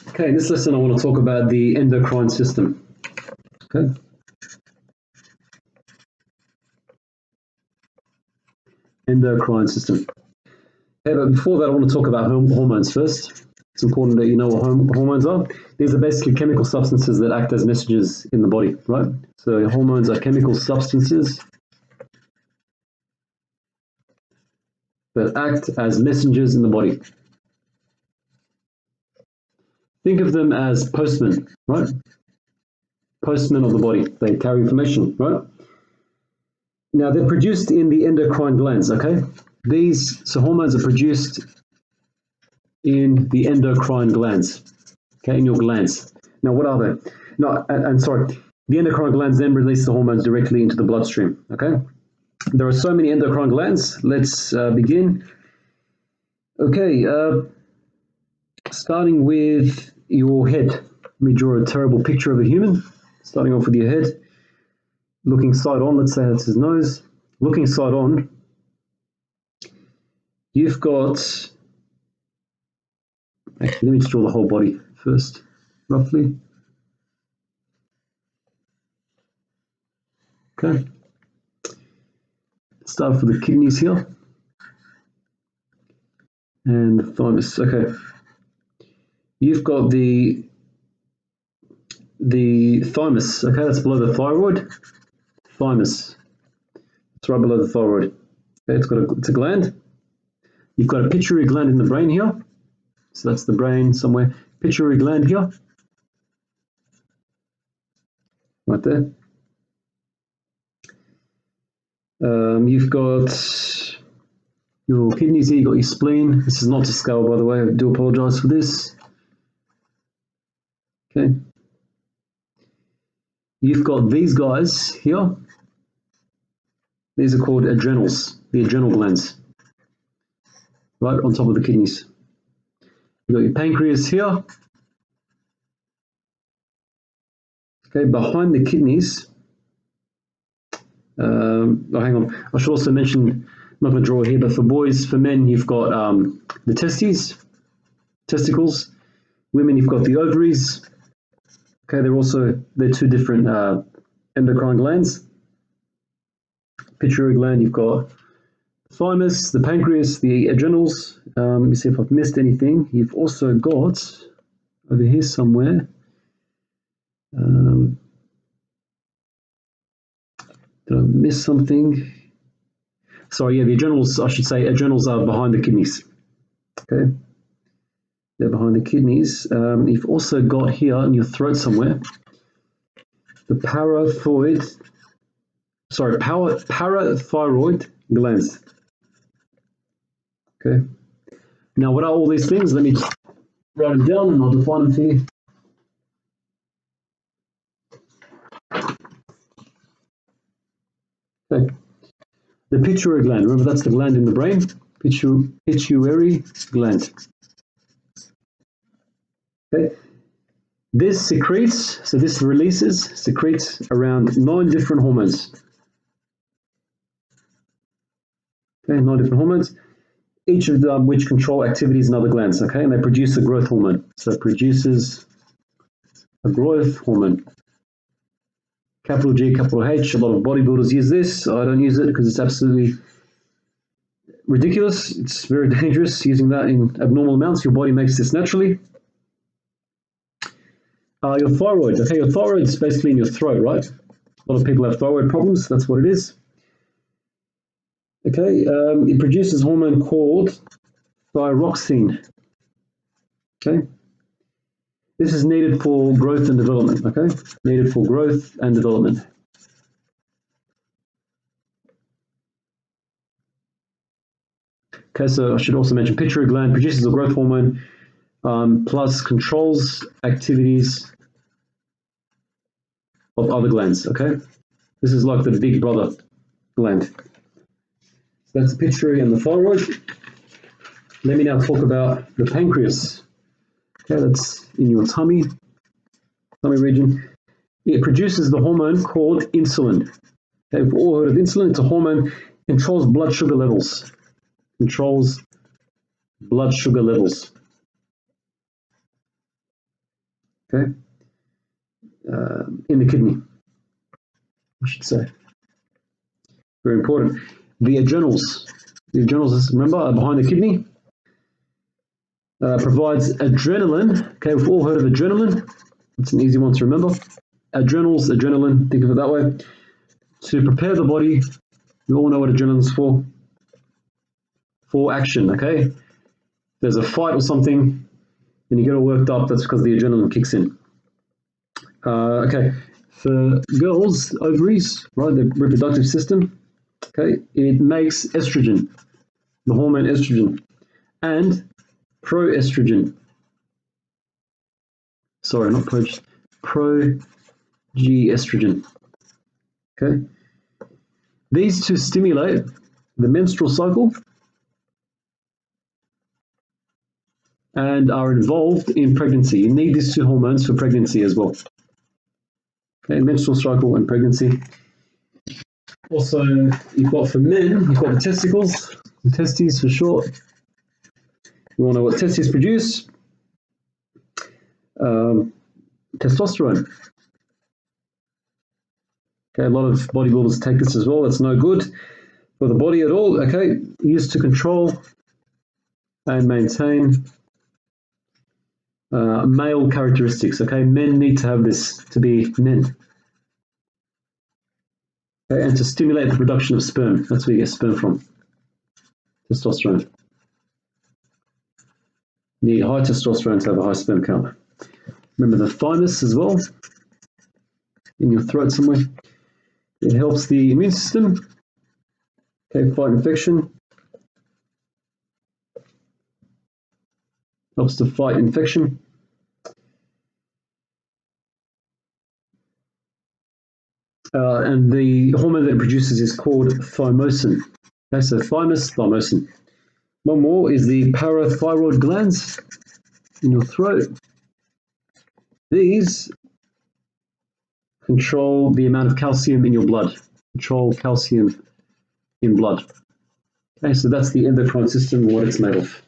Okay, in this lesson I want to talk about the endocrine system. Okay. Endocrine system. Okay, but before that I want to talk about hormones first. It's important that you know what hormones are. These are basically chemical substances that act as messengers in the body, right? So hormones are chemical substances that act as messengers in the body. Think of them as postmen, right? Postmen of the body. They carry information, right? Now, they're produced in the endocrine glands, okay? So hormones are produced in the endocrine glands, okay, in your glands. Now, what are they? No, and sorry, the endocrine glands then release the hormones directly into the bloodstream, okay? There are so many endocrine glands. Let's begin. Okay, starting with your head. Let me draw a terrible picture of a human. Starting off with your head. Looking side on, let's say that's his nose. Looking side on, you've got... Actually, let me just draw the whole body first, roughly. Okay. Start off with the kidneys here. And the thymus, okay. You've got the thymus, okay, that's below the thyroid. Thymus, it's right below the thyroid. Okay, it's a gland. You've got a pituitary gland in the brain here. So that's the brain somewhere. Pituitary gland here. Right there. You've got your kidneys here, you've got your spleen. This is not to scale, by the way. I do apologize for this. Okay. You've got these guys here. These are called adrenals, the adrenal glands, right on top of the kidneys. You've got your pancreas here. Okay, behind the kidneys. Hang on. I should also mention, I'm not going to draw here, but for boys, for men, you've got the testicles. Women, you've got the ovaries. Okay, they're two different endocrine glands. Pituitary gland, you've got the thymus, the pancreas, the adrenals. Let me see if I've missed anything. You've also got over here somewhere. Did I miss something? Sorry, yeah, the adrenals, I should say, adrenals are behind the kidneys. Okay, they're behind the kidneys. You've also got here in your throat somewhere the parathyroid glands. Okay. Now, what are all these things? Let me just write them down and I'll define them to you. Okay. The pituitary gland, remember that's the gland in the brain, pituitary gland. Okay. This secretes around 9 different hormones. Okay, 9 different hormones, each of them which control activities in other glands, okay, and they produce a growth hormone. So it produces a growth hormone. Capital G, capital H. A lot of bodybuilders use this. I don't use it because it's absolutely ridiculous. It's very dangerous using that in abnormal amounts. Your body makes this naturally. Your thyroid. Okay, your thyroid is basically in your throat, right? A lot of people have thyroid problems. That's what it is. Okay, it produces a hormone called thyroxine. Okay. This is needed for growth and development, okay? Needed for growth and development. Okay, so I should also mention pituitary gland produces a growth hormone plus controls activities of other glands, okay? This is like the big brother gland. So that's the pituitary and the thyroid. Let me now talk about the pancreas. Okay, that's in your tummy region. It produces the hormone called insulin. Okay, we've all heard of insulin. It's a hormone, controls blood sugar levels. Controls blood sugar levels. Okay, in the kidney, I should say. Very important. The adrenals, remember, are behind the kidney. Provides adrenaline. Okay, we've all heard of adrenaline. It's an easy one to remember. Adrenals, adrenaline, think of it that way. To prepare the body, we all know what adrenaline is for action, okay? If there's a fight or something, and you get all worked up, that's because the adrenaline kicks in. Okay, for girls, ovaries, right, the reproductive system, okay, it makes estrogen, the hormone estrogen, and proestrogen. Sorry, not progeestrogen. Okay, these two stimulate the menstrual cycle and are involved in pregnancy. You need these two hormones for pregnancy as well. Okay, menstrual cycle and pregnancy. Also, you've got for men, you've got the testicles, the testes for short. You want to know what testes produce? Testosterone. Okay, a lot of bodybuilders take this as well. It's no good for the body at all. Okay, used to control and maintain male characteristics. Okay, men need to have this to be men. Okay, and to stimulate the production of sperm. That's where you get sperm from. Testosterone. You need high testosterone to have a high sperm count. Remember the thymus as well, in your throat somewhere. It helps the immune system. Okay, fight infection. Helps to fight infection. And the hormone that it produces is called thymosin. Okay, so thymus, thymosin. One more is the parathyroid glands in your throat. These control the amount of calcium in your blood. Control calcium in blood. Okay, so that's the endocrine system and what it's made of.